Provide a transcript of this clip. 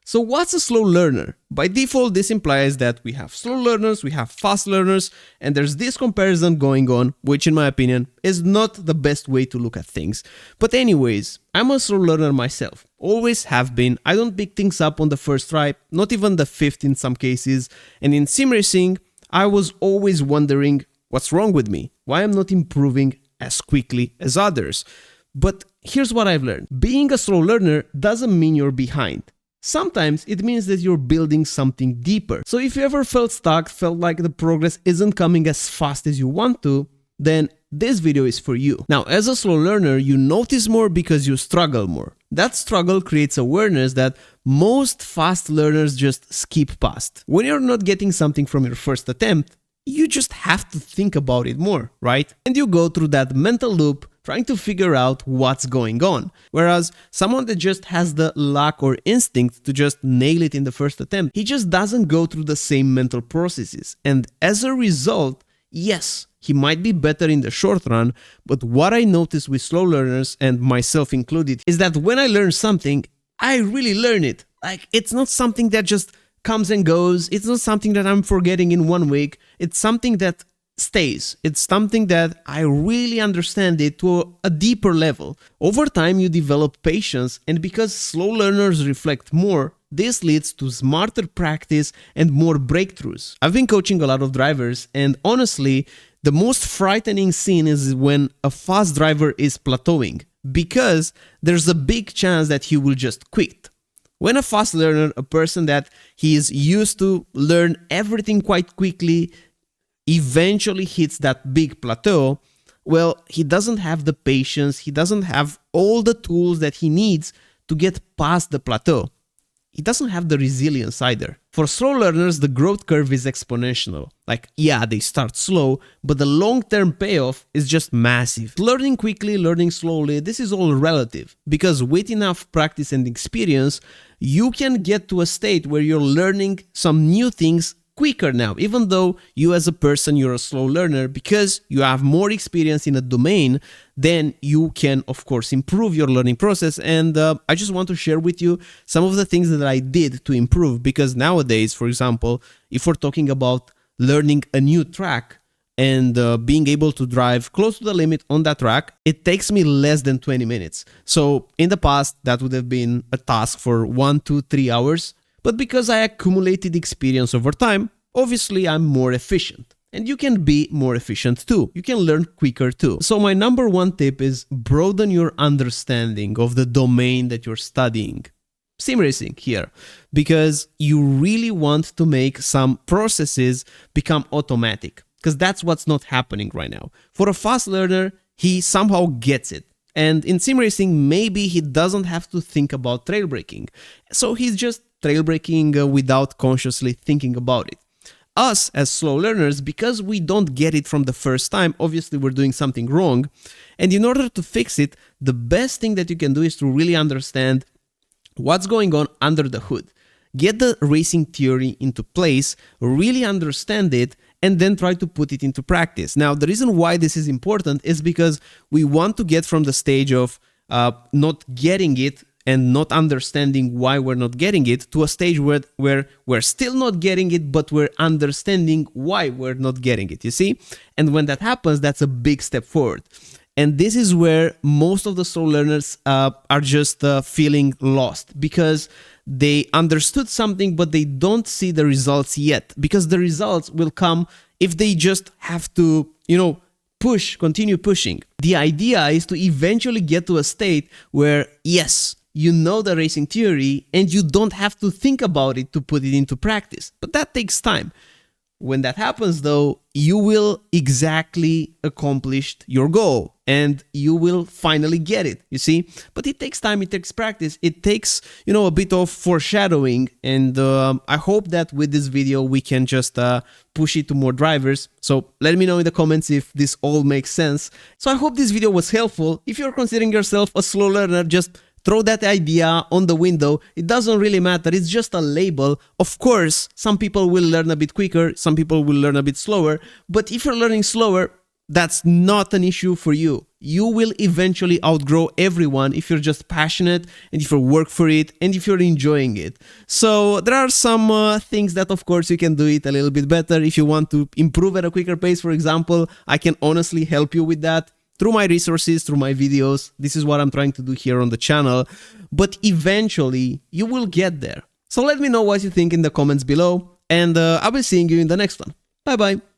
So what's a slow learner? By default, this implies that we have slow learners, we have fast learners, and there's this comparison going on, which in my opinion is not the best way to look at things. But anyways, I'm a slow learner myself, always have been. I don't pick things up on the first try, not even the fifth in some cases. And in sim racing, I was always wondering what's wrong with me, why I'm not improving as quickly as others. But here's what I've learned. Being a slow learner doesn't mean you're behind. Sometimes it means that you're building something deeper. So if you ever felt stuck, felt like the progress isn't coming as fast as you want to, then this video is for you. Now, as a slow learner, you notice more because you struggle more. That struggle creates awareness that most fast learners just skip past. When you're not getting something from your first attempt, you just have to think about it more, right? And you go through that mental loop trying to figure out what's going on. Whereas someone that just has the luck or instinct to just nail it in the first attempt, he just doesn't go through the same mental processes. And as a result, yes, he might be better in the short run, but what I notice with slow learners, and myself included, is that when I learn something, I really learn it. Like, it's not something that just comes and goes. It's not something that I'm forgetting in 1 week. It's something that stays. It's something that I really understand it to a deeper level. Over time, you develop patience, and because slow learners reflect more, this leads to smarter practice and more breakthroughs. I've been coaching a lot of drivers, and honestly, the most frightening scene is when a fast driver is plateauing, because there's a big chance that he will just quit. When a fast learner, a person that he is used to learn everything quite quickly, eventually hits that big plateau, well, he doesn't have the patience, he doesn't have all the tools that he needs to get past the plateau. He doesn't have the resilience either. For slow learners, the growth curve is exponential. Like, yeah, they start slow, but the long-term payoff is just massive. Learning quickly, learning slowly, this is all relative, because with enough practice and experience, you can get to a state where you're learning some new things quicker now, even though you as a person, you're a slow learner. Because you have more experience in a domain, then you can, of course, improve your learning process. And I just want to share with you some of the things that I did to improve, because nowadays, for example, if we're talking about learning a new track and being able to drive close to the limit on that track, it takes me less than 20 minutes. So in the past, that would have been a task for 1, 2, 3 hours. But because I accumulated experience over time, obviously I'm more efficient. And you can be more efficient too. You can learn quicker too. So my number one tip is broaden your understanding of the domain that you're studying. Sim racing here, because you really want to make some processes become automatic, because that's what's not happening right now. For a fast learner, he somehow gets it. And in sim racing, maybe he doesn't have to think about trail braking. So he's just trail braking without consciously thinking about it. Us as slow learners, because we don't get it from the first time, obviously we're doing something wrong. And in order to fix it, the best thing that you can do is to really understand what's going on under the hood. Get the racing theory into place, really understand it, and then try to put it into practice. Now, the reason why this is important is because we want to get from the stage of not getting it and not understanding why we're not getting it to a stage where we're still not getting it, but we're understanding why we're not getting it, you see? And when that happens, that's a big step forward. And this is where most of the slow learners are just feeling lost, because they understood something, but they don't see the results yet, because the results will come if they just have to, continue pushing. The idea is to eventually get to a state where, yes, you know the racing theory and you don't have to think about it to put it into practice. But that takes time. When that happens, though, you will exactly accomplish your goal and you will finally get it, you see? But it takes time, it takes practice, it takes, a bit of foreshadowing. And I hope that with this video, we can just push it to more drivers. So let me know in the comments if this all makes sense. So I hope this video was helpful. If you're considering yourself a slow learner, just throw that idea on the window. It doesn't really matter. It's just a label. Of course, some people will learn a bit quicker. Some people will learn a bit slower. But if you're learning slower, that's not an issue for you. you will eventually outgrow everyone if you're just passionate and if you work for it and if you're enjoying it. So there are some things that of course you can do it a little bit better. If you want to improve at a quicker pace, for example, I can honestly help you with that through my resources, through my videos. This is what I'm trying to do here on the channel, but eventually you will get there. So let me know what you think in the comments below, and I'll be seeing you in the next one. Bye bye.